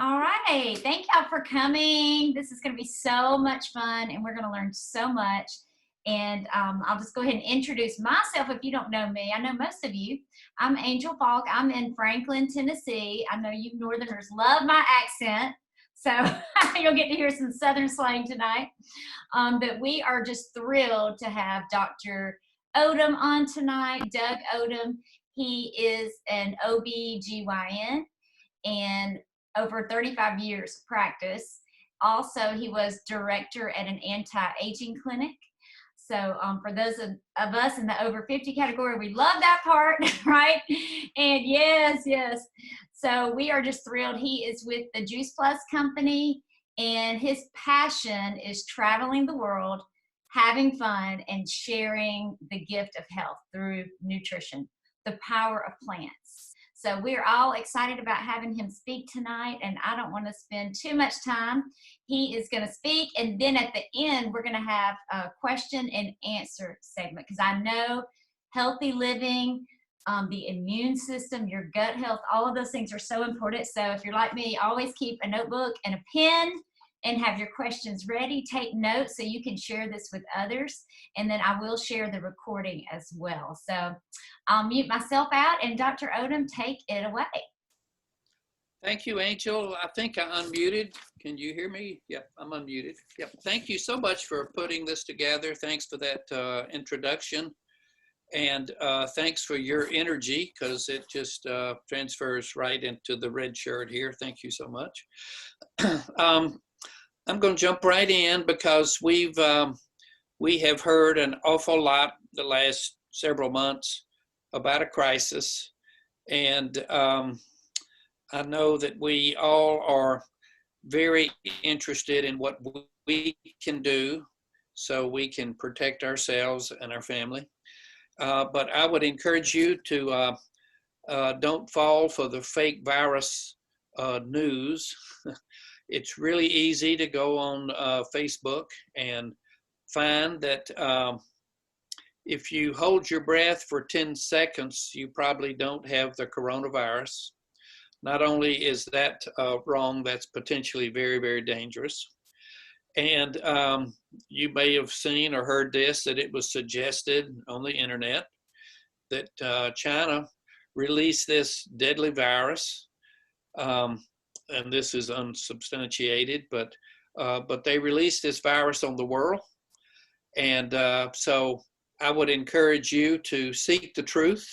All right. Thank y'all for coming. This is going to be so much fun, and we're going to learn so much. And I'll just go ahead and introduce myself if you don't know me. I know most of you. I'm Angel Falk. I'm in Franklin, Tennessee. I know you Northerners love my accent, so you'll get to hear some Southern slang tonight. But we are just thrilled to have Dr. Odom on tonight, Doug Odom. He is an OB/GYN and over 35 years of practice. Also, he was director at an anti-aging clinic. So for those of us in the over 50 category, we love that part, right? And yes. So we are just thrilled. He is with the Juice Plus company, and his passion is traveling the world, having fun, and sharing the gift of health through nutrition, the power of plants. So we're all excited about having him speak tonight, and I don't want to spend too much time. He is going to speak, and then at the end, we're going to have a question and answer segment, because I know healthy living, the immune system, your gut health, all of those things are so important. So if you're like me, always keep a notebook and a pen and have your questions ready. Take notes so you can share this with others, and then I will share the recording as well. So I'll mute myself out, and Dr. Odom, take it away. Thank you, Angel. I think I unmuted. Can you hear me? Yep, I'm unmuted. Yep. Thank you so much for putting this together. Thanks for that introduction. And thanks for your energy, because it just transfers right into the red shirt here. Thank you so much. I'm going to jump right in, because we have heard an awful lot the last several months about a crisis. And I know that we all are very interested in what we can do so we can protect ourselves and our family. But I would encourage you to don't fall for the fake virus news. It's really easy to go on Facebook and find that if you hold your breath for 10 seconds, you probably don't have the coronavirus. Not only is that wrong, that's potentially very, very dangerous. And you may have seen or heard this, that it was suggested on the internet that China released this deadly virus. And this is unsubstantiated, but they released this virus on the world. And so I would encourage you to seek the truth.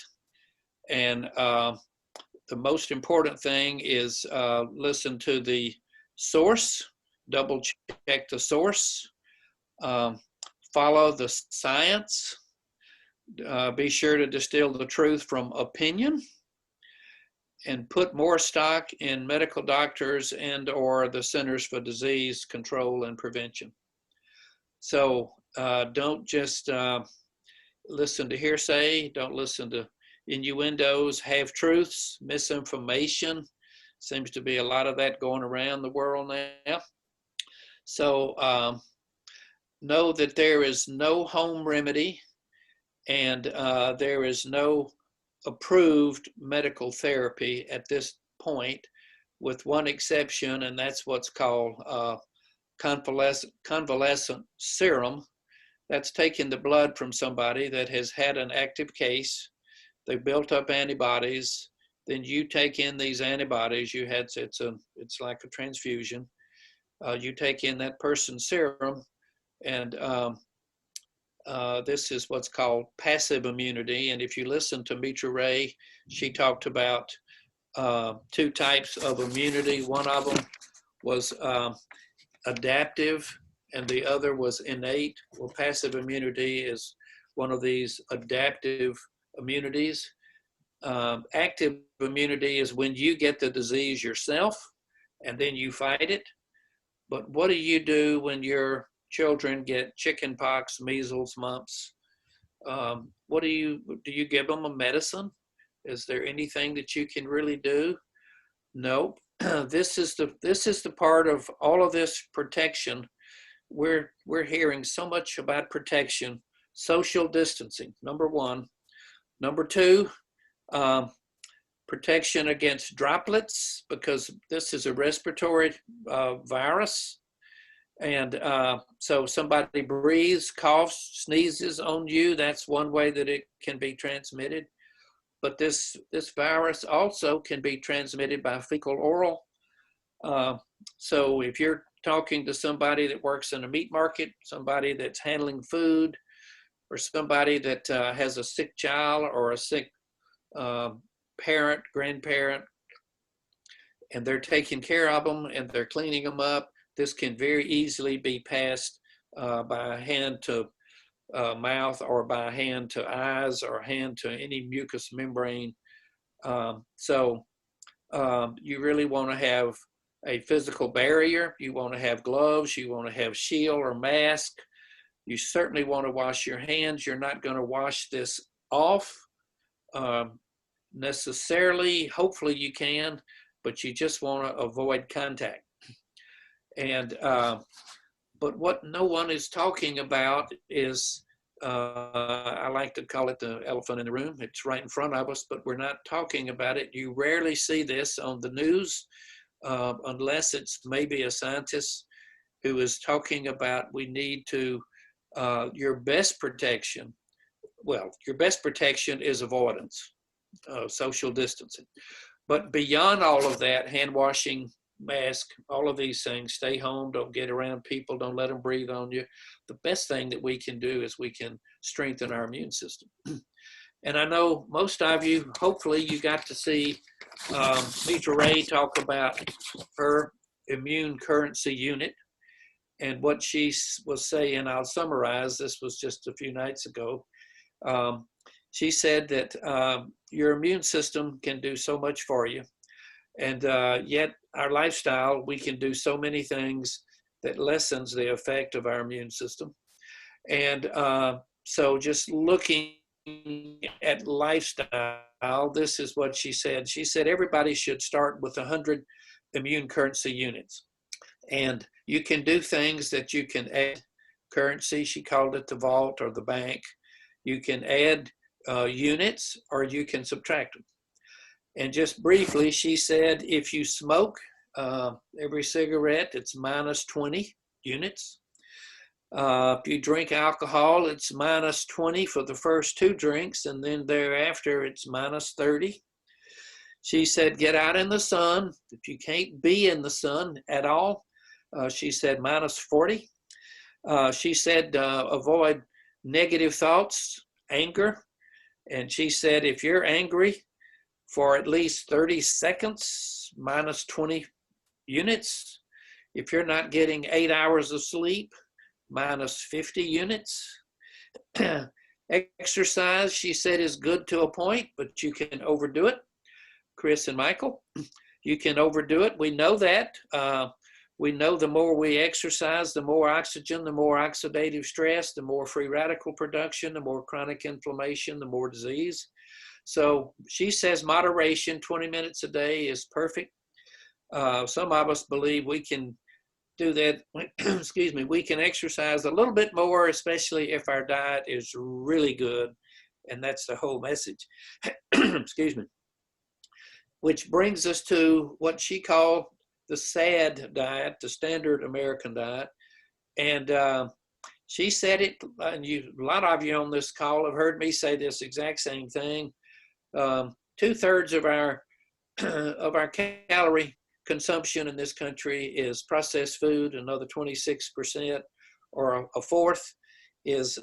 And the most important thing is listen to the source, double check the source, follow the science, be sure to distill the truth from opinion, and put more stock in medical doctors and or the Centers for Disease Control and Prevention. So don't just listen to hearsay, don't listen to innuendos, half-truths, misinformation. Seems to be a lot of that going around the world now. So know that there is no home remedy, and there is no approved medical therapy at this point, with one exception, and that's what's called convalescent serum. That's taking the blood from somebody that has had an active case. They built up antibodies. Then you take in these antibodies. It's like a transfusion. You take in that person's serum, and this is what's called passive immunity. And if you listen to Mitra Ray, she talked about two types of immunity. One of them was adaptive, and the other was innate. Well, passive immunity is one of these adaptive immunities. Active immunity is when you get the disease yourself and then you fight it. But what do you do when your children get chicken pox, measles, mumps? What do you give them a medicine? Is there anything that you can really do? Nope. This is the part of all of this protection. We're hearing so much about protection. Social distancing, number one. Number two, protection against droplets, because this is a respiratory virus. And so somebody breathes, coughs, sneezes on you, that's one way that it can be transmitted. But this virus also can be transmitted by fecal oral. So if you're talking to somebody that works in a meat market, somebody that's handling food, or somebody that has a sick child or a sick parent, grandparent, and they're taking care of them and they're cleaning them up, this can very easily be passed by hand to mouth, or by hand to eyes, or hand to any mucous membrane. So you really want to have a physical barrier. You want to have gloves. You want to have shield or mask. You certainly want to wash your hands. You're not going to wash this off necessarily. Hopefully you can, but you just want to avoid contact. And but what no one is talking about is, I like to call it the elephant in the room. It's right in front of us, but we're not talking about it. You rarely see this on the news, unless it's maybe a scientist who is talking about we need to, your best protection. Well, your best protection is avoidance, social distancing. But beyond all of that, hand washing, mask, all of these things, stay home, don't get around people, don't let them breathe on you. The best thing that we can do is we can strengthen our immune system. And I know most of you, hopefully you got to see Mitra Ray talk about her immune currency unit and what she was saying. I'll summarize, this was just a few nights ago. She said that your immune system can do so much for you. And yet our lifestyle, we can do so many things that lessens the effect of our immune system. And so just looking at lifestyle, this is what she said. She said everybody should start with 100 immune currency units. And you can do things that you can add currency. She called it the vault or the bank. You can add units, or you can subtract them. And just briefly, she said, if you smoke every cigarette, it's minus 20 units. If you drink alcohol, it's minus 20 for the first 2 drinks, and then thereafter it's minus 30. She said, get out in the sun. If you can't be in the sun at all, she said minus 40. She said, avoid negative thoughts, anger. And she said, if you're angry for at least 30 seconds, minus 20 units. If you're not getting 8 hours of sleep, minus 50 units. Exercise, she said, is good to a point, but you can overdo it. Chris and Michael, you can overdo it. We know that. We know the more we exercise, the more oxygen, the more oxidative stress, the more free radical production, the more chronic inflammation, the more disease. So she says moderation, 20 minutes a day is perfect. Some of us believe we can do that, excuse me, we can exercise a little bit more, especially if our diet is really good. And that's the whole message, excuse me. Which brings us to what she called the SAD diet, the standard American diet. And she said it, and a lot of you on this call have heard me say this exact same thing. 2/3 of our calorie consumption in this country is processed food. Another 26%, or a fourth, is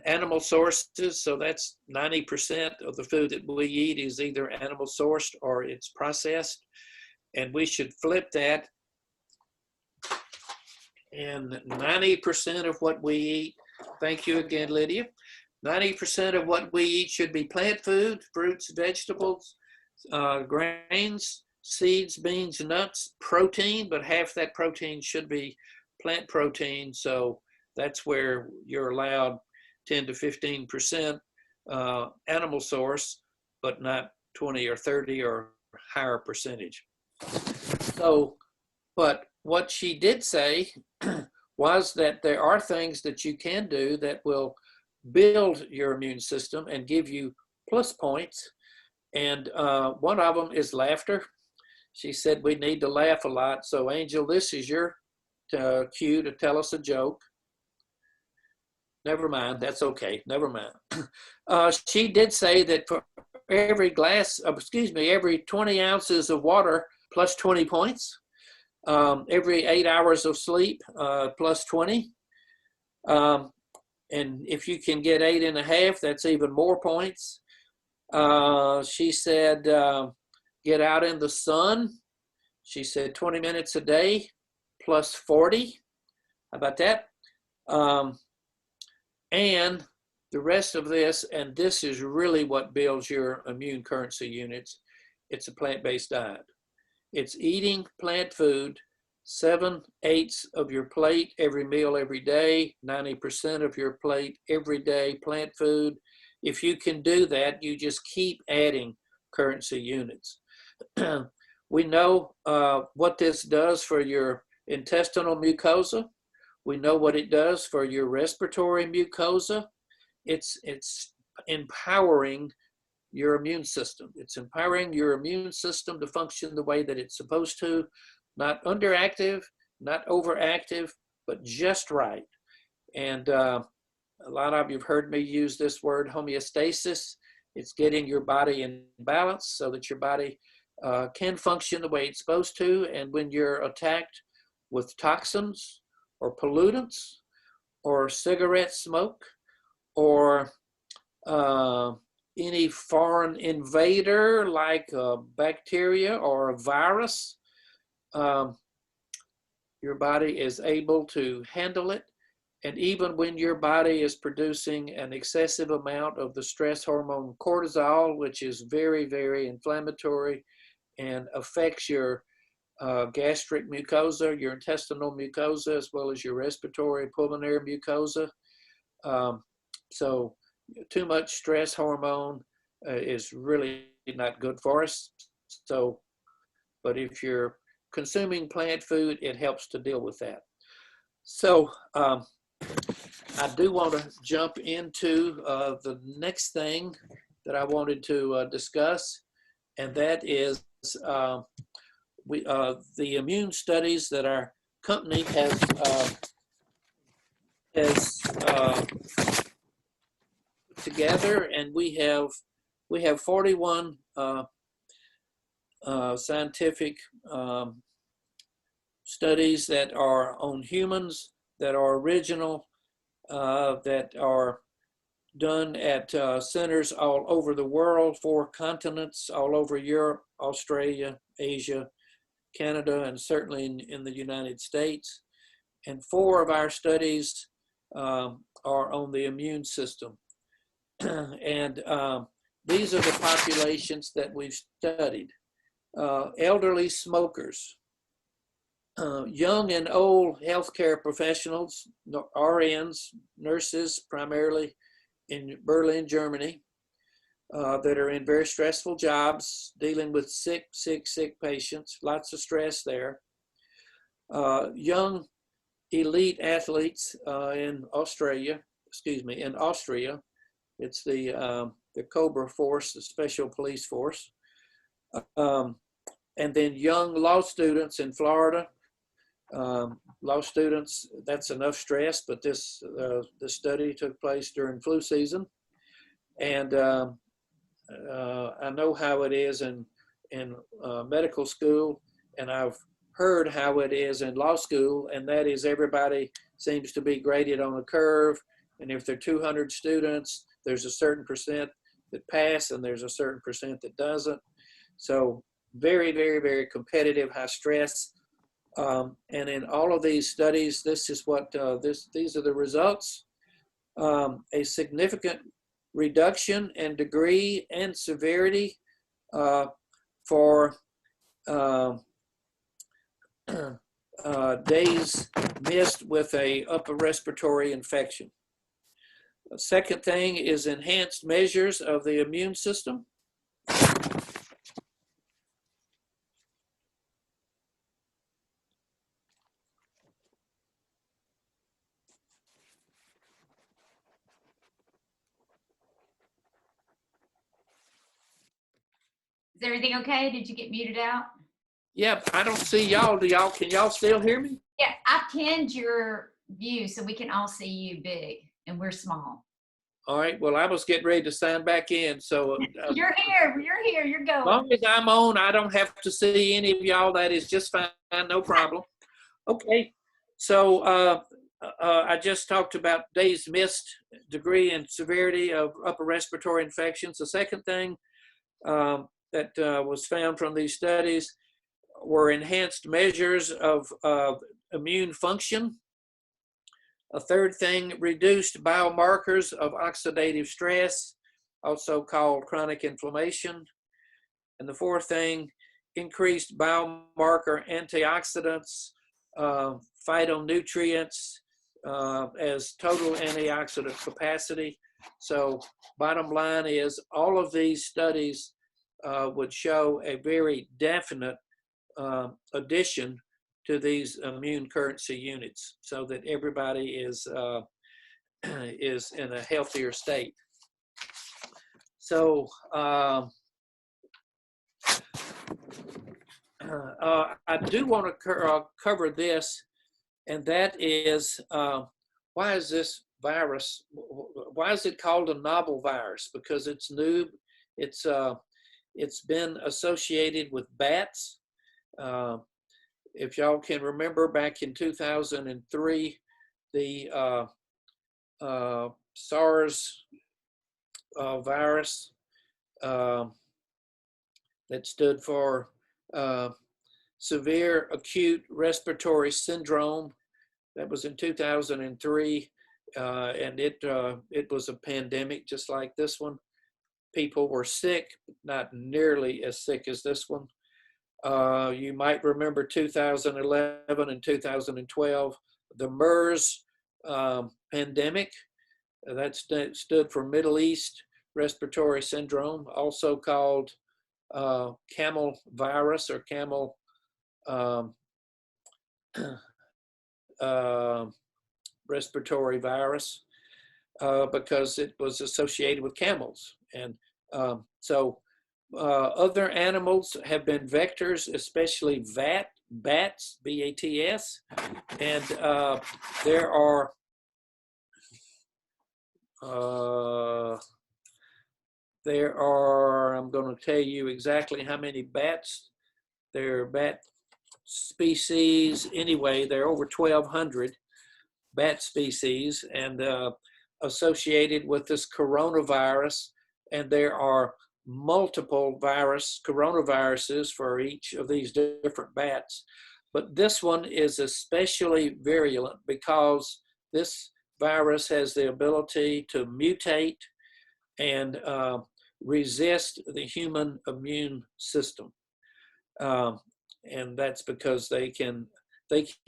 animal sources. So that's 90% of the food that we eat is either animal sourced or it's processed. And we should flip that. And 90% of what we eat, thank you again, Lydia. 90% of what we eat should be plant food, fruits, vegetables, grains, seeds, beans, nuts, protein, but half that protein should be plant protein. So that's where you're allowed 10 to 15% animal source, but not 20 or 30 or higher percentage. So, but what she did say was that there are things that you can do that will build your immune system and give you plus points. And one of them is laughter. She said we need to laugh a lot. So Angel, this is your cue to tell us a joke. Never mind, that's okay, never mind. She did say that for every every 20 ounces of water plus 20 points, every 8 hours of sleep plus 20. And if you can get 8.5, that's even more points. She said, get out in the sun. She said 20 minutes a day plus 40. How about that? And the rest of this, and this is really what builds your immune currency units, it's a plant-based diet. It's eating plant food, 7/8 of your plate every meal every day, 90% of your plate every day, plant food. If you can do that, you just keep adding currency units. We know what this does for your intestinal mucosa. We know what it does for your respiratory mucosa. It's empowering your immune system. It's empowering your immune system to function the way that it's supposed to, not underactive, not overactive, but just right. And a lot of you have heard me use this word homeostasis. It's getting your body in balance so that your body can function the way it's supposed to. And when you're attacked with toxins or pollutants or cigarette smoke or any foreign invader like a bacteria or a virus, your body is able to handle it. And even when your body is producing an excessive amount of the stress hormone cortisol, which is very, very inflammatory and affects your gastric mucosa, your intestinal mucosa, as well as your respiratory pulmonary mucosa. So too much stress hormone is really not good for us. So, but if you're consuming plant food, it helps to deal with that. So I do want to jump into the next thing that I wanted to discuss, and that is the immune studies that our company has together, and we have 41 scientific studies that are on humans, that are original, that are done at centers all over the world, 4 continents, all over Europe, Australia, Asia, Canada, and certainly in the United States. And 4 of our studies are on the immune system. And these are the populations that we've studied. Elderly smokers, young and old healthcare professionals, RNs, nurses primarily in Berlin, Germany, that are in very stressful jobs, dealing with sick patients, lots of stress there. Young elite athletes in Austria. It's the Cobra Force, the Special Police Force. And then young law students in Florida. Law students, that's enough stress, but this study took place during flu season. And I know how it is in medical school, and I've heard how it is in law school, and that is everybody seems to be graded on a curve. And if there are 200 students, there's a certain percent that pass, and there's a certain percent that doesn't. So very, very, very competitive, high stress. And in all of these studies, this is what these are the results. A significant reduction in degree and severity for days missed with a upper respiratory infection. The second thing is enhanced measures of the immune system. everything okay? Did you get muted out? Yep, I don't see y'all. Can y'all still hear me? Yeah, I pinned your view so we can all see you big and we're small. All right, well, I was getting ready to sign back in, so You're here, you're going. as long as I'm on, I don't have to see any of y'all. That is just fine, no problem. Okay, so I just talked about days missed, degree and severity of upper respiratory infections. The second thing that was found from these studies were enhanced measures of immune function. A third thing, reduced biomarkers of oxidative stress, also called chronic inflammation. And the fourth thing, increased biomarker antioxidants, phytonutrients as total antioxidant capacity. So bottom line is all of these studies would show a very definite addition to these immune currency units so that everybody is in a healthier state. So I do want to cover this, and that is why is this virus, why is it called a novel virus? Because it's new. It's been associated with bats. If y'all can remember, back in 2003, the SARS virus that stood for severe acute respiratory syndrome. That was in 2003, and it was a pandemic just like this one. People were sick, not nearly as sick as this one. You might remember 2011 and 2012, the MERS pandemic. That stood for Middle East Respiratory Syndrome, also called camel virus or camel respiratory virus, because it was associated with camels. And so other animals have been vectors, especially bats, B-A-T-S, and there are I'm going to tell you exactly how many bats. There are bat species. Anyway, there are over 1,200 bat species and associated with this coronavirus. And there are multiple coronaviruses for each of these different bats. But this one is especially virulent because this virus has the ability to mutate and resist the human immune system. And that's because they can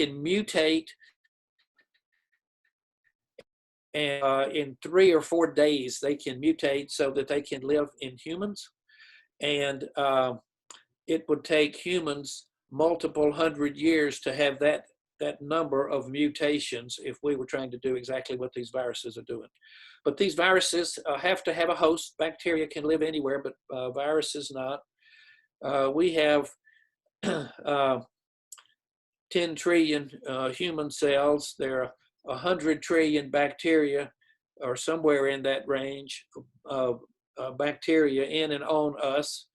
mutate, and in 3 or 4 days they can mutate so that they can live in humans. And it would take humans multiple hundred years to have that number of mutations if we were trying to do exactly what these viruses are doing. But these viruses have to have a host. Bacteria can live anywhere, but viruses not. We have 10 trillion human cells. There are 100 trillion bacteria, or somewhere in that range of bacteria in and on us.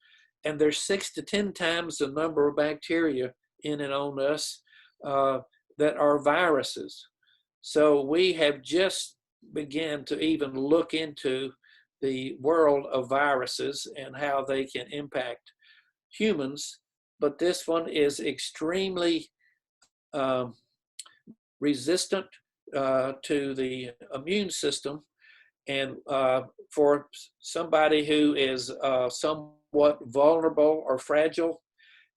And there's 6 to 10 times the number of bacteria in and on us that are viruses. So we have just began to even look into the world of viruses and how they can impact humans. But this one is extremely resistant to the immune system. And for somebody who is somewhat vulnerable or fragile,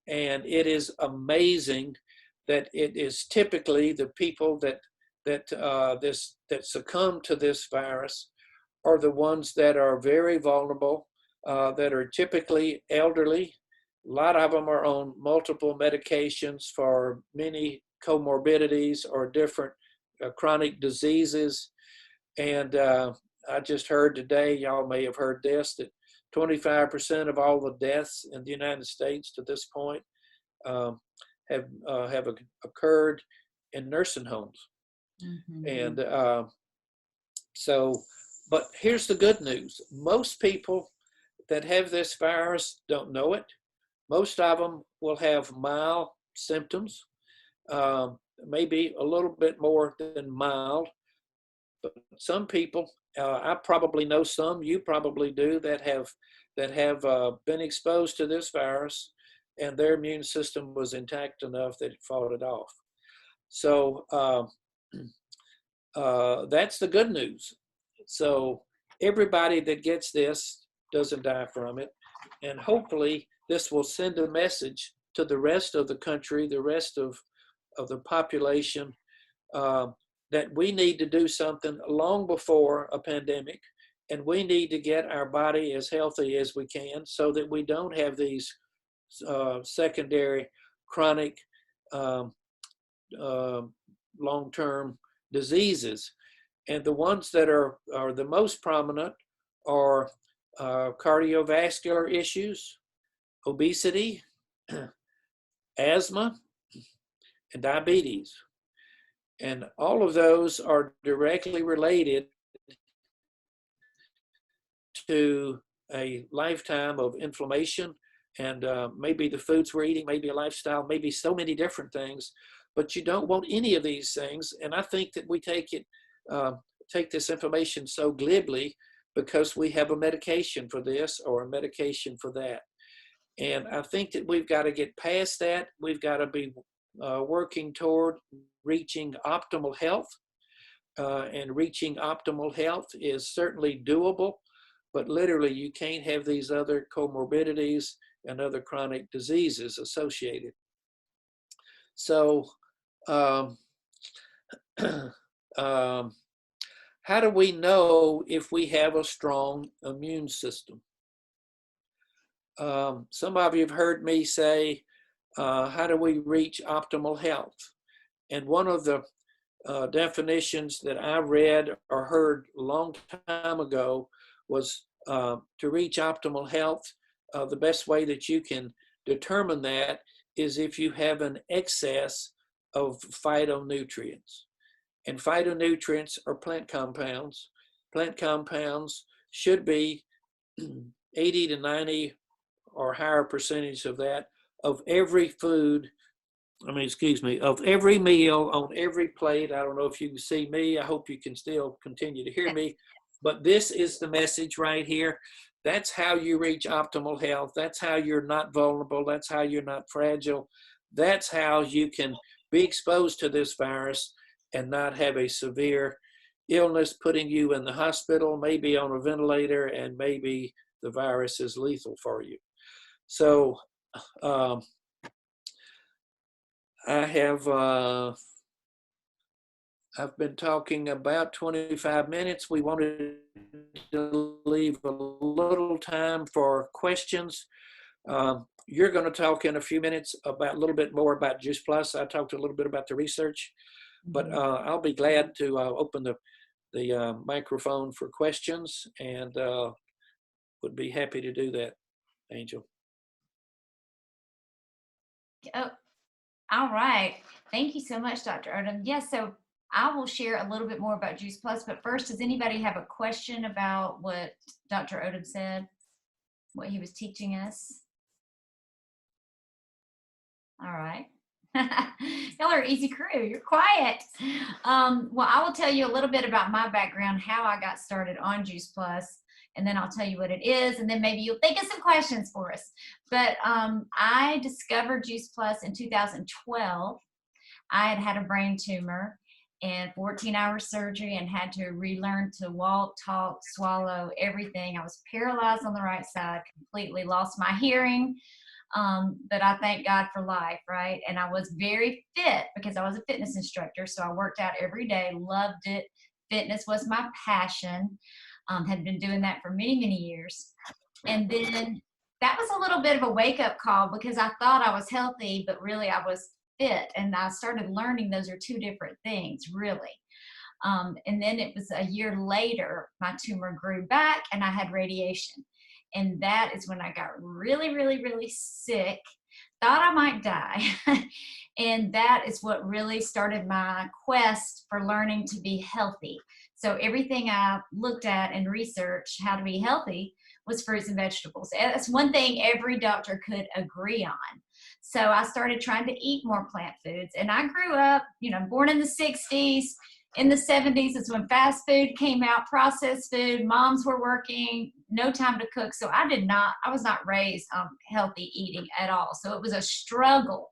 and it is amazing that it is typically the people that succumb to this virus are the ones that are very vulnerable, that are typically elderly. A lot of them are on multiple medications for many comorbidities or different chronic diseases. And I just heard today, y'all may have heard this, that 25% of all the deaths in the United States to this point have occurred in nursing homes. Mm-hmm. And but here's the good news. Most people that have this virus don't know it. Most of them will have mild symptoms, maybe a little bit more than mild. But some people, I probably know some, you probably do, that have been exposed to this virus, and their immune system was intact enough that it fought it off. So that's the good news. So everybody that gets this doesn't die from it, and hopefully this will send a message to the rest of the country, the rest of the population, that we need to do something long before a pandemic, and we need to get our body as healthy as we can so that we don't have these secondary chronic long-term diseases. And the ones that are the most prominent are cardiovascular issues, obesity, asthma, and diabetes. And all of those are directly related to a lifetime of inflammation, and maybe the foods we're eating, maybe a lifestyle, maybe so many different things. But you don't want any of these things. And I think that we take this information so glibly because we have a medication for this or a medication for that. And I think that we've got to get past that. We've got to be working toward reaching optimal health. And reaching optimal health is certainly doable, but literally you can't have these other comorbidities and other chronic diseases associated. So how do we know if we have a strong immune system? Some of you have heard me say, how do we reach optimal health? And one of the definitions that I read or heard a long time ago was to reach optimal health. The best way that you can determine that is if you have an excess of phytonutrients. And phytonutrients are plant compounds. Plant compounds should be 80 to 90 or higher percentage of that of every food. Of every meal on every plate. I don't know if you can see me. I hope you can still continue to hear me. But this is the message right here. That's how you reach optimal health. That's how you're not vulnerable. That's how you're not fragile. That's how you can be exposed to this virus and not have a severe illness putting you in the hospital, maybe on a ventilator, and maybe the virus is lethal for you. So I've been talking about 25 minutes. We wanted to leave a little time for questions. You're going to talk in a few minutes about a little bit more about Juice Plus. I talked a little bit about the research, but I'll be glad to open the microphone for questions, and would be happy to do that, Angel. Oh, all right. Thank you so much, Dr. Odom. Yes, so I will share a little bit more about Juice Plus, but first, does anybody have a question about what Dr. Odom said, what he was teaching us? All right. Y'all are an easy crew. You're quiet. Well, I will tell you a little bit about my background, how I got started on Juice Plus, and then I'll tell you what it is, and then maybe you'll think of some questions for us. But I discovered Juice Plus in 2012. I had had a brain tumor and 14-hour surgery and had to relearn to walk, talk, swallow, everything. I was paralyzed on the right side, completely lost my hearing. But I thank God for life, right? And I was very fit because I was a fitness instructor. So I worked out every day, loved it. Fitness was my passion. Had been doing that for many, many years. And then that was a little bit of a wake-up call because I thought I was healthy, but really I was fit. And I started learning those are two different things, really. And then it was a year later, my tumor grew back and I had radiation. And that is when I got really, really, really sick, thought I might die. And that is what really started my quest for learning to be healthy. So everything I looked at and researched how to be healthy was fruits and vegetables. And that's one thing every doctor could agree on. So I started trying to eat more plant foods. And I grew up, born in the 60s. In the 70s is when fast food came out, processed food, moms were working, no time to cook. So I was not raised on healthy eating at all. So it was a struggle.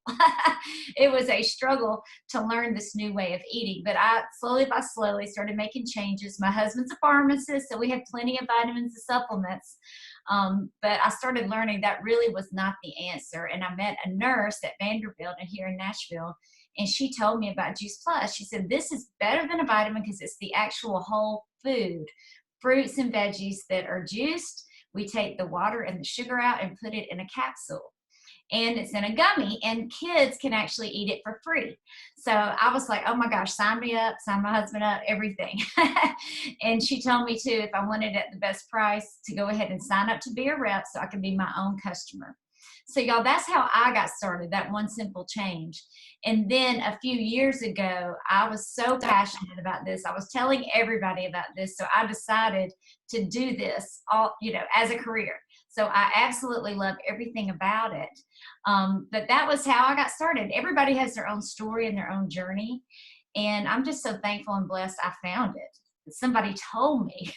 It was a struggle to learn this new way of eating. But I slowly by slowly started making changes. My husband's a pharmacist, so we had plenty of vitamins and supplements. But I started learning that really was not the answer. And I met a nurse at Vanderbilt and here in Nashville, and she told me about Juice Plus. She said, this is better than a vitamin because it's the actual whole food, fruits and veggies that are juiced. We take the water and the sugar out and put it in a capsule. And it's in a gummy, and kids can actually eat it for free. So I was like, oh my gosh, sign me up, sign my husband up, everything. And she told me too, if I wanted at the best price, to go ahead and sign up to be a rep so I could be my own customer. So y'all, that's how I got started, that one simple change. And then a few years ago, I was so passionate about this. I was telling everybody about this. So I decided to do this all, as a career. So I absolutely love everything about it. But that was how I got started. Everybody has their own story and their own journey. And I'm just so thankful and blessed I found it. Somebody told me.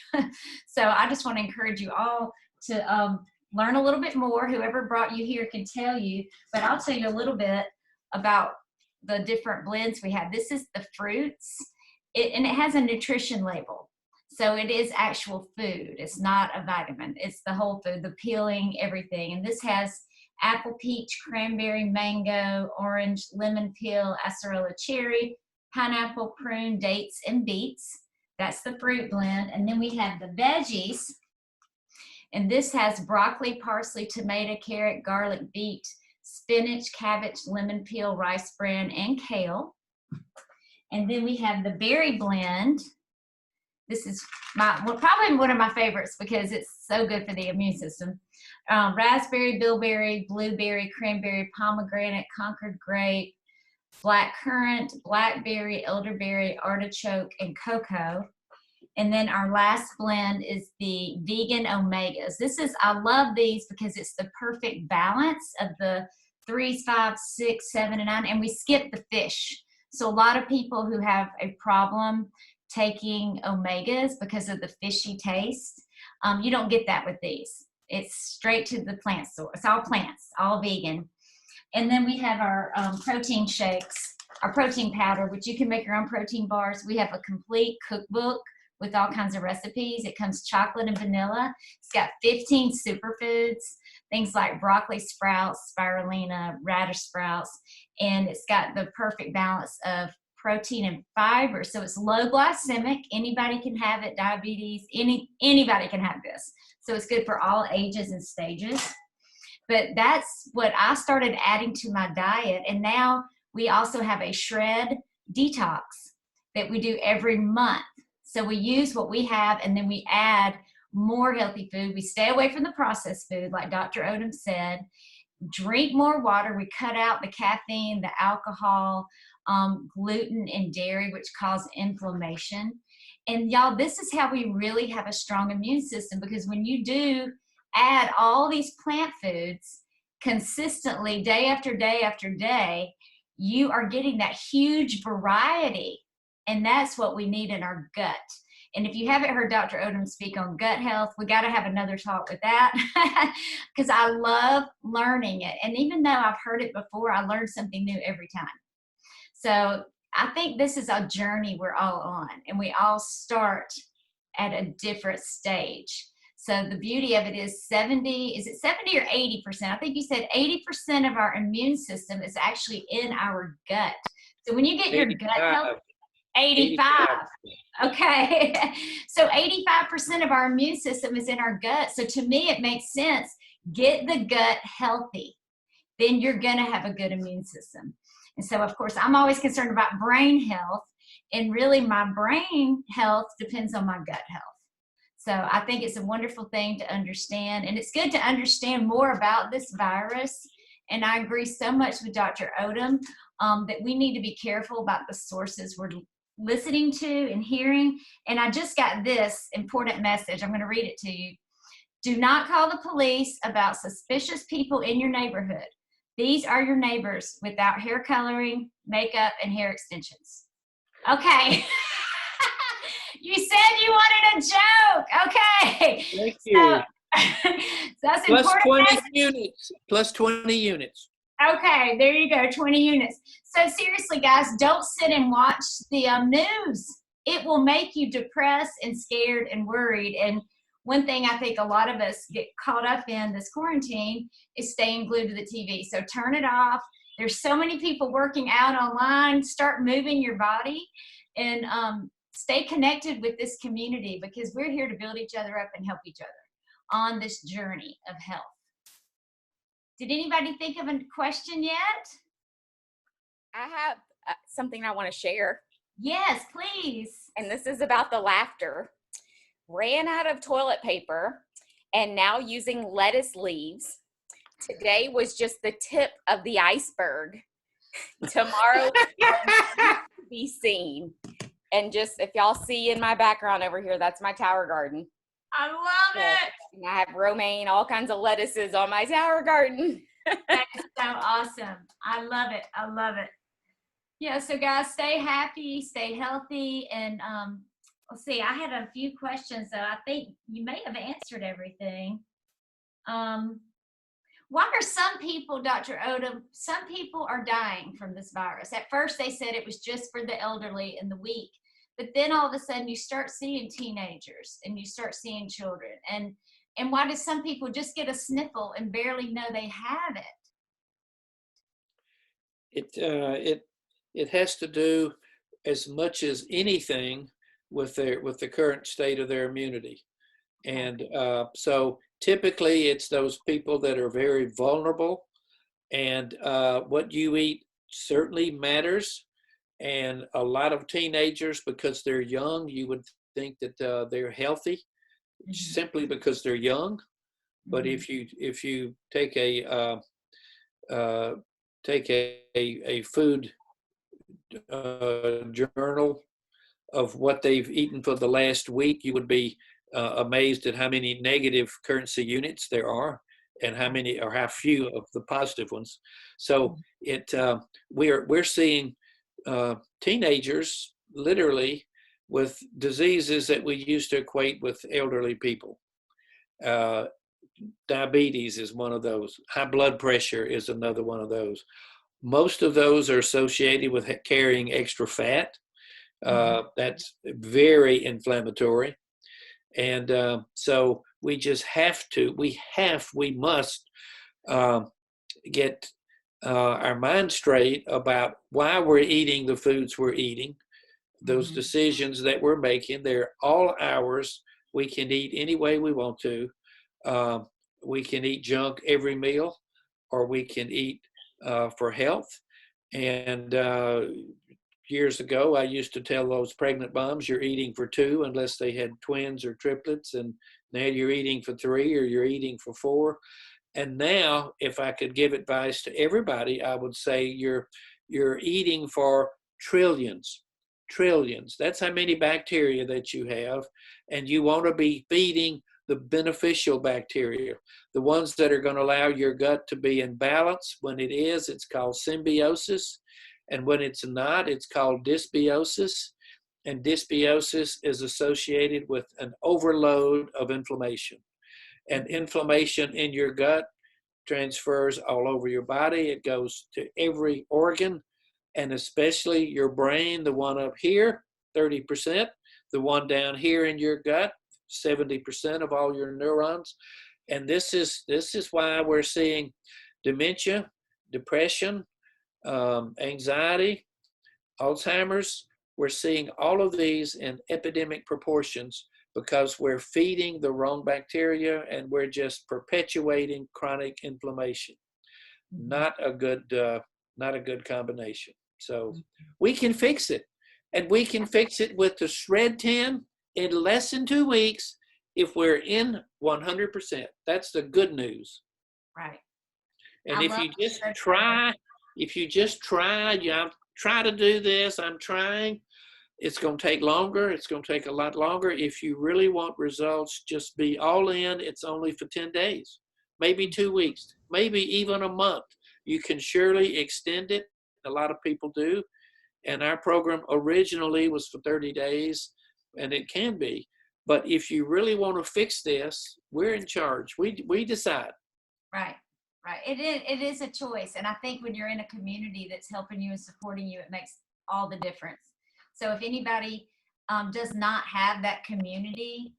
So I just want to encourage you all to learn a little bit more. Whoever brought you here can tell you, but I'll tell you a little bit about the different blends we have. This is the fruits, and it has a nutrition label. So it is actual food. It's not a vitamin. It's the whole food, the peeling, everything. And this has apple, peach, cranberry, mango, orange, lemon peel, acerola cherry, pineapple, prune, dates, and beets. That's the fruit blend. And then we have the veggies. And this has broccoli, parsley, tomato, carrot, garlic, beet, spinach, cabbage, lemon peel, rice bran, and kale. And then we have the berry blend. This is probably one of my favorites because it's so good for the immune system. Raspberry, bilberry, blueberry, cranberry, pomegranate, Concord grape, blackcurrant, blackberry, elderberry, artichoke, and cocoa. And then our last blend is the vegan omegas. I love these because it's the perfect balance of the 3s, 5s, 6, 7, and 9. And we skip the fish. So a lot of people who have a problem taking omegas because of the fishy taste, you don't get that with these. It's straight to the plant source. It's all plants, all vegan. And then we have our protein shakes, our protein powder, which you can make your own protein bars. We have a complete cookbook with all kinds of recipes. It comes chocolate and vanilla. It's got 15 superfoods, things like broccoli sprouts, spirulina, radish sprouts, and it's got the perfect balance of protein and fiber. So it's low glycemic. Anybody can have it, diabetes, anybody can have this. So it's good for all ages and stages. But that's what I started adding to my diet. And now we also have a shred detox that we do every month. So we use what we have and then we add more healthy food. We stay away from the processed food, like Dr. Odom said. Drink more water. We cut out the caffeine, the alcohol, gluten, and dairy, which cause inflammation. And y'all, this is how we really have a strong immune system, because when you do add all these plant foods consistently day after day after day, you are getting that huge variety. And that's what we need in our gut. And if you haven't heard Dr. Odom speak on gut health, we got to have another talk with that because I love learning it. And even though I've heard it before, I learn something new every time. So I think this is a journey we're all on, and we all start at a different stage. So the beauty of it is is it 70 or 80%? I think you said 80% of our immune system is actually in our gut. So when you get your gut health, 85. Okay. So 85% of our immune system is in our gut. So to me, it makes sense. Get the gut healthy. Then you're going to have a good immune system. And so, of course, I'm always concerned about brain health. And really, my brain health depends on my gut health. So I think it's a wonderful thing to understand, and it's good to understand more about this virus. And I agree so much with Dr. Odom that we need to be careful about the sources we're listening to and hearing. And I just got this important message. I'm going to read it to you. Do not call the police about suspicious people in your neighborhood. These are your neighbors without hair coloring, makeup, and hair extensions. Okay. You said you wanted a joke. Okay. Thank you. So that's Plus important. 20 units. Plus 20 units. Okay, there you go, 20 units. So seriously, guys, don't sit and watch the news. It will make you depressed and scared and worried. And one thing I think a lot of us get caught up in this quarantine is staying glued to the TV. So turn it off. There's so many people working out online. Start moving your body and stay connected with this community, because we're here to build each other up and help each other on this journey of health. Did anybody think of a question yet? I have something I want to share. Yes, please. And this is about the laughter. Ran out of toilet paper and now using lettuce leaves. Today was just the tip of the iceberg. Tomorrow will be seen. And just, if y'all see in my background over here, that's my tower garden. I love it. And I have romaine, all kinds of lettuces on my tower garden. That is so awesome. I love it. I love it. Yeah, so guys, stay happy, stay healthy. And let's see, I had a few questions, so I think you may have answered everything. Why are some people, Dr. Odom, some people are dying from this virus? At first they said it was just for the elderly and the weak, but then all of a sudden you start seeing teenagers and you start seeing children. And why do some people just get a sniffle and barely know they have it? It has to do as much as anything with the current state of their immunity. And so typically it's those people that are very vulnerable, and what you eat certainly matters. And a lot of teenagers, because they're young, you would think that they're healthy simply because they're young. But if you take a food journal of what they've eaten for the last week, you would be amazed at how many negative currency units there are, and how many or how few of the positive ones. So we're seeing teenagers literally with diseases that we used to equate with elderly people. Diabetes is one of those. High blood pressure is another one of those. Most of those are associated with carrying extra fat. That's very inflammatory. And so we just we must get our mind straight about why we're eating the foods we're eating, those decisions that we're making. They're all ours. We can eat any way we want to. We can eat junk every meal, or we can eat for health. And years ago, I used to tell those pregnant moms, you're eating for two unless they had twins or triplets, and now you're eating for three, or you're eating for four. And now, if I could give advice to everybody, I would say you're eating for trillions. That's how many bacteria that you have, and you want to be feeding the beneficial bacteria, the ones that are going to allow your gut to be in balance. When it is, it's called symbiosis. And when it's not, it's called dysbiosis. And dysbiosis is associated with an overload of inflammation. And inflammation in your gut transfers all over your body. It goes to every organ, and especially your brain, the one up here, 30%, the one down here in your gut, 70% of all your neurons. And this is why we're seeing dementia, depression, anxiety, Alzheimer's. We're seeing all of these in epidemic proportions because we're feeding the wrong bacteria, and we're just perpetuating chronic inflammation. Not a good combination. So we can fix it, and we can fix it with the Shred 10 in less than 2 weeks, if we're in 100%, that's the good news. Right. And I if love you just that. try, try to do this, I'm trying, it's going to take longer. It's going to take a lot longer. If you really want results, just be all in. It's only for 10 days, maybe 2 weeks, maybe even a month. You can surely extend it. A lot of people do. And our program originally was for 30 days, and it can be. But if you really want to fix this, we're in charge. We decide. Right. Right. It is a choice. And I think when you're in a community that's helping you and supporting you, it makes all the difference. So if anybody does not have that community,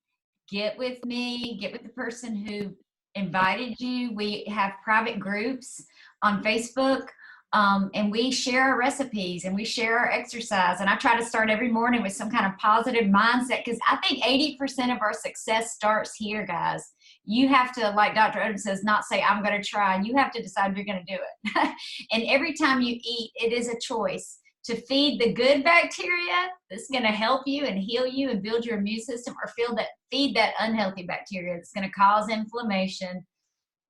get with me, get with the person who invited you. We have private groups on Facebook, and we share our recipes and we share our exercise. And I try to start every morning with some kind of positive mindset, because I think 80% of our success starts here, guys. You have to, like Dr. Odom says, not say, I'm going to try. You have to decide you're going to do it. And every time you eat, it is a choice to feed the good bacteria that's going to help you and heal you and build your immune system, or feed that unhealthy bacteria that's going to cause inflammation,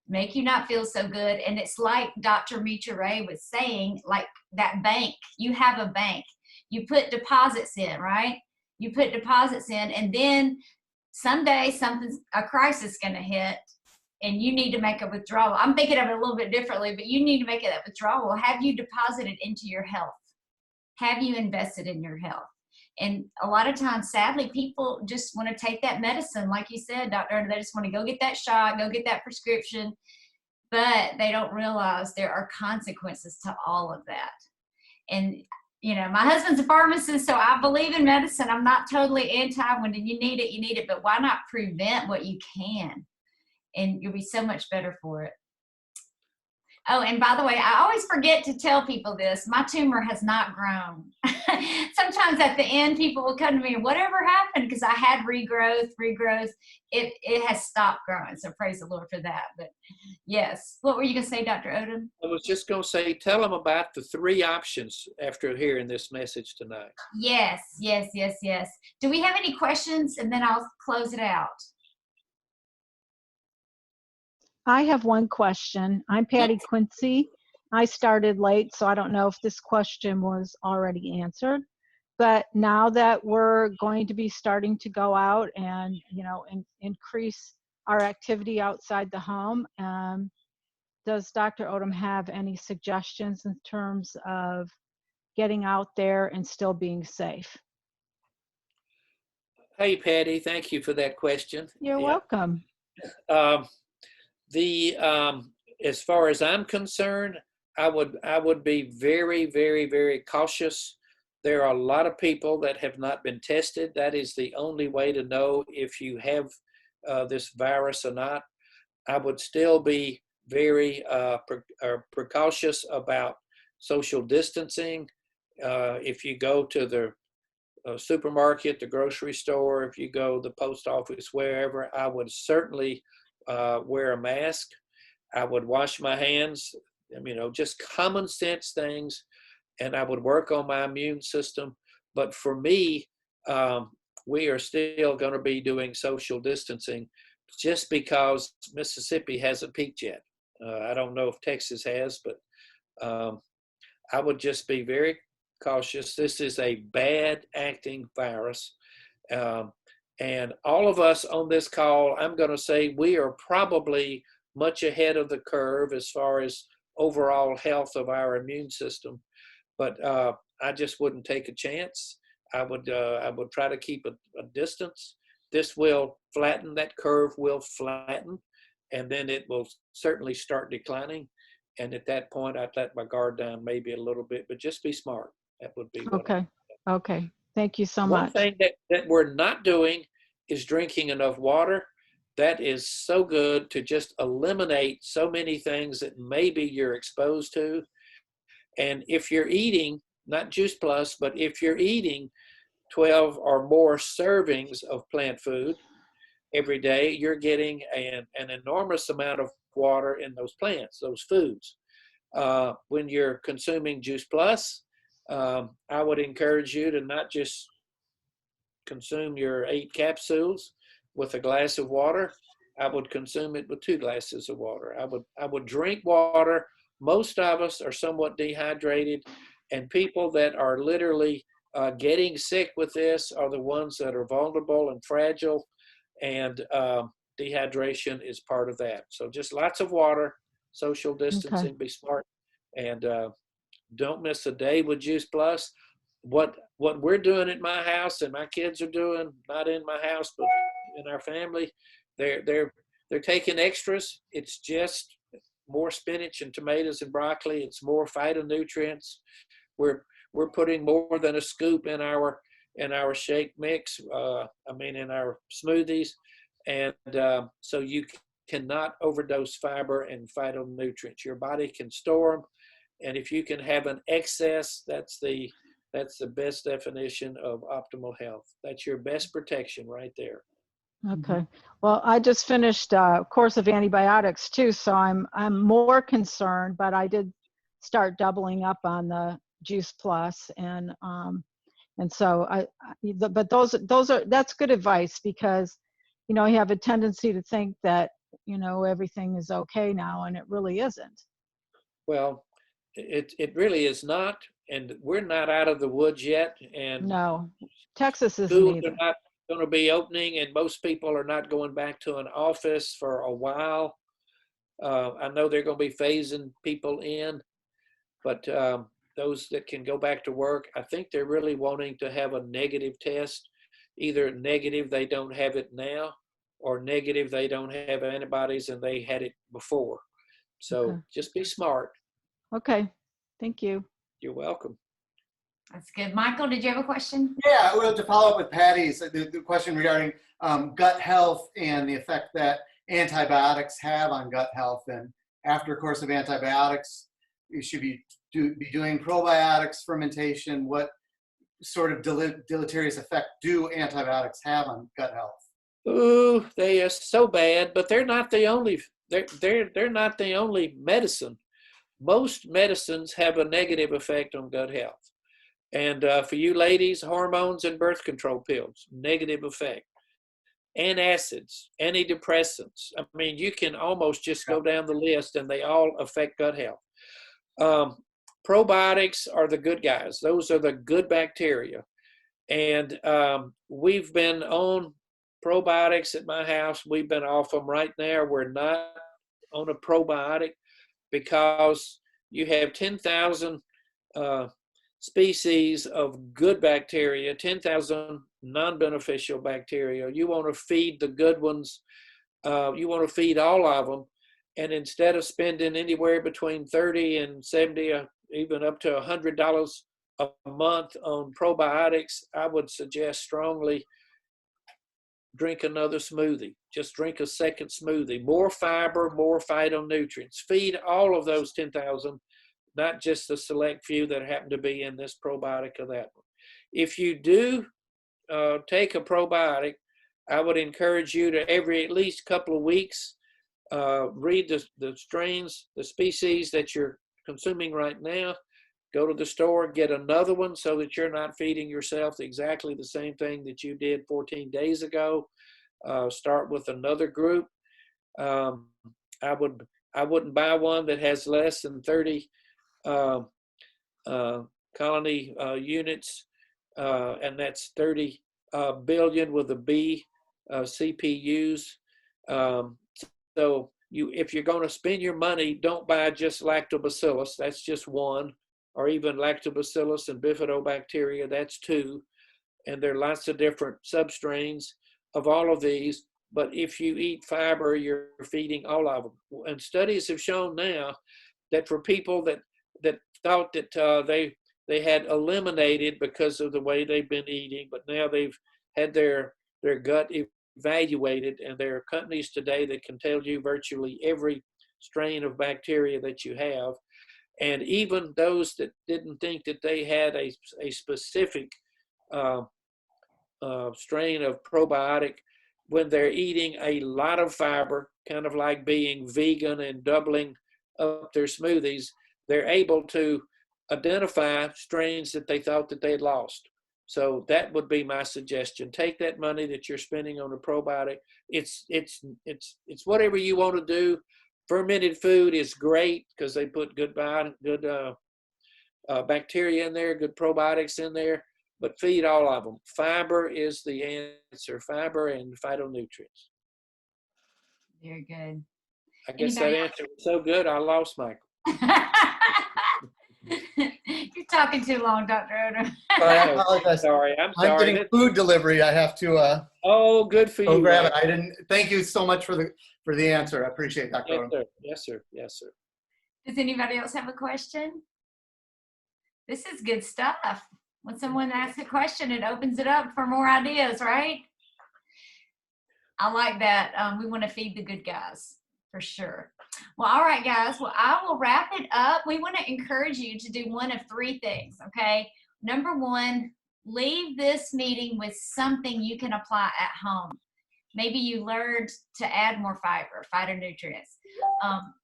make you not feel so good. And it's like Dr. Mitra Ray was saying, like that bank. You have a bank. You put deposits in, right? You put deposits in, and then someday a crisis going to hit, and you need to make a withdrawal. I'm thinking of it a little bit differently, but you need to make it that withdrawal. Have you deposited into your health? Have you invested in your health? And a lot of times, sadly, people just want to take that medicine. Like you said, doctor, they just want to go get that shot, go get that prescription, but they don't realize there are consequences to all of that. And my husband's a pharmacist, so I believe in medicine. I'm not totally anti. When you need it, you need it. But why not prevent what you can? And you'll be so much better for it. Oh, and by the way, I always forget to tell people this. My tumor has not grown. Sometimes at the end, people will come to me, whatever happened? Because I had regrowth. It has stopped growing. So praise the Lord for that. But yes. What were you going to say, Dr. Odom? I was just going to say, tell them about the 3 options after hearing this message tonight. Yes. Do we have any questions? And then I'll close it out. I have one question. I'm Patty Quincy. I started late, so I don't know if this question was already answered. But now that we're going to be starting to go out and, increase our activity outside the home, does Dr. Odom have any suggestions in terms of getting out there and still being safe? Hey, Patty, thank you for that question. You're welcome. As far as I'm concerned, I would be very, very, very cautious. There are a lot of people that have not been tested. That is the only way to know if you have this virus or not. I would still be very precautious about social distancing. If you go to the supermarket, the grocery store, if you go to the post office, wherever, I would certainly wear a mask. I would wash my hands, just common sense things, and I would work on my immune system. But for me, we are still going to be doing social distancing just because Mississippi hasn't peaked yet. I don't know if Texas has, but I would just be very cautious. This is a bad acting virus. And all of us on this call, I'm going to say we are probably much ahead of the curve as far as overall health of our immune system. But I just wouldn't take a chance. I would try to keep a distance. This will flatten, that curve will flatten, and then it will certainly start declining. And at that point, I'd let my guard down maybe a little bit, but just be smart. That would be what Okay. Thank you so One much. thing that we're not doing is drinking enough water. That is so good to just eliminate so many things that maybe you're exposed to. And if you're eating, not Juice Plus, but if you're eating 12 or more servings of plant food every day, you're getting an enormous amount of water in those plants, those foods. When you're consuming Juice Plus, I would encourage you to not just consume your 8 capsules, with a glass of water, I would consume it with 2 glasses of water. I would drink water. Most of us are somewhat dehydrated, and people that are literally getting sick with this are the ones that are vulnerable and fragile, and dehydration is part of that. So just lots of water, social distancing, Okay. be smart, and don't miss a day with Juice Plus. What we're doing at my house and my kids are doing, not in my house but in our family, they're taking extras. It's just more spinach and tomatoes and broccoli. It's more phytonutrients. We're putting more than a scoop in our shake mix. In our smoothies, and so you cannot overdose fiber and phytonutrients. Your body can store them, and if you can have an excess, that's the best definition of optimal health. That's your best protection right there. Okay. Well, I just finished a course of antibiotics too, so I'm more concerned, but I did start doubling up on the Juice Plus, and so but that's good advice, because you have a tendency to think that everything is okay now, and it really isn't. Well, it really is not, and we're not out of the woods yet, and No, Texas isn't schools are either. not going to be opening, and most people are not going back to an office for a while. I know they're going to be phasing people in, but those that can go back to work, I think they're really wanting to have a negative test. Either negative, they don't have it now, or negative, they don't have antibodies and they had it before. So Okay. just be smart. Okay. Thank you. You're welcome. That's good. Michael, did you have a question? Yeah, well, to follow up with Patty's, the question regarding gut health and the effect that antibiotics have on gut health. And after a course of antibiotics, you should be doing probiotics fermentation. What sort of deleterious effect do antibiotics have on gut health? Ooh, they are so bad, but they're not the only. They're not the only medicine. Most medicines have a negative effect on gut health. And for you ladies, hormones and birth control pills, negative effect. Antacids, antidepressants. I mean, you can almost just go down the list and they all affect gut health. Probiotics are the good guys. Those are the good bacteria. And we've been on probiotics at my house. We've been off them. Right now. We're not on a probiotic because you have 10,000 species of good bacteria, 10,000 non-beneficial bacteria. You want to feed the good ones. You want to feed all of them. And instead of spending anywhere between $30 and $70, even up to $100 a month on probiotics, I would suggest strongly drink another smoothie. Just drink a second smoothie. More fiber, more phytonutrients. Feed all of those 10,000, not just the select few that happen to be in this probiotic or that one. If you do take a probiotic, I would encourage you to every at least couple of weeks read the strains, the species that you're consuming right now. Go to the store, get another one so that you're not feeding yourself exactly the same thing that you did 14 days ago. Start with another group. I wouldn't buy one that has less than 30 colony units, and that's 30 billion with a B CPUs. So if you're going to spend your money, don't buy just lactobacillus. That's just one, or even lactobacillus and bifidobacteria. That's two, and there are lots of different substrains of all of these. But if you eat fiber, you're feeding all of them. And studies have shown now that for people that thought that they had eliminated because of the way they've been eating, but now they've had their gut evaluated, and there are companies today that can tell you virtually every strain of bacteria that you have. And even those that didn't think that they had a specific strain of probiotic, when they're eating a lot of fiber, kind of like being vegan and doubling up their smoothies, they're able to identify strains that they thought that they had lost. So that would be my suggestion. Take that money that you're spending on a probiotic. It's whatever you want to do. Fermented food is great because they put good bacteria in there, good probiotics in there, but feed all of them. Fiber is the answer, fiber and phytonutrients. Very good. I guess Anybody that answer was so good, I lost Michael. You're talking too long, Dr. Odom. Sorry, I apologize. I'm sorry. I'm getting food delivery. I have to Oh, good for go you. grab it. I didn't. Thank you so much for the answer. I appreciate it, Dr. Yes, Odom. sir. Yes, sir. Yes, sir. Does anybody else have a question? This is good stuff. When someone asks a question, it opens it up for more ideas, right? I like that. We want to feed the good guys, for sure. Well, all right, guys. Well, I will wrap it up. We want to encourage you to do one of three things, okay? Number one, leave this meeting with something you can apply at home. Maybe you learned to add more fiber, phytonutrients.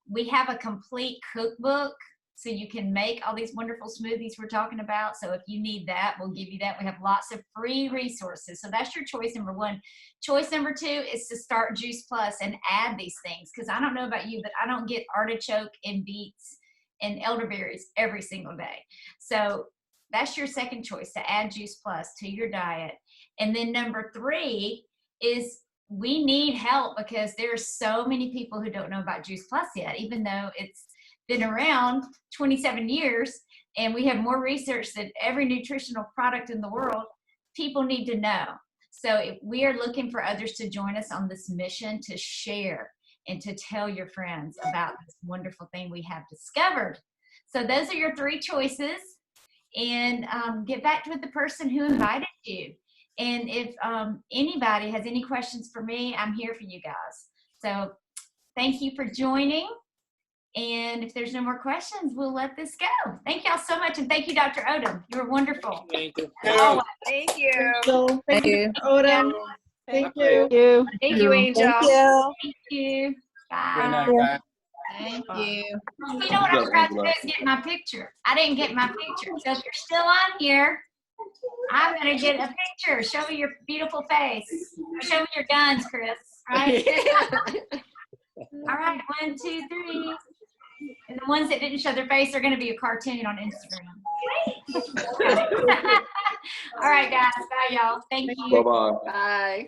We have a complete cookbook so you can make all these wonderful smoothies we're talking about. So if you need that, we'll give you that. We have lots of free resources. So that's your choice number one. Choice number two is to start Juice Plus and add these things. Because I don't know about you, but I don't get artichoke and beets and elderberries every single day. So that's your second choice, to add Juice Plus to your diet. And then number three is we need help because there's so many people who don't know about Juice Plus yet, even though it's been around 27 years and we have more research than every nutritional product in the world. People need to know. So we are looking for others to join us on this mission to share and to tell your friends about this wonderful thing we have discovered. So those are your three choices, and get back with the person who invited you. And if anybody has any questions for me, I'm here for you guys. So thank you for joining. And if there's no more questions, we'll let this go. Thank y'all so much. And thank you, Dr. Odom. You were wonderful. Thank you. Always. Thank you. Thank you, Odom. Thank Okay. you. You. Thank you, Angel. Thank you. Thank you. Bye. Good night, guys. Thank you. You know what I'm about to do is get my picture. I didn't get my picture. So if you're still on here, I'm going to get a picture. Show me your beautiful face. Show me your guns, Chris. Right? All right. 1, 2, 3. And the ones that didn't show their face are going to be a cartoon on Instagram. All right, guys. Bye, y'all. Thank you. Bye.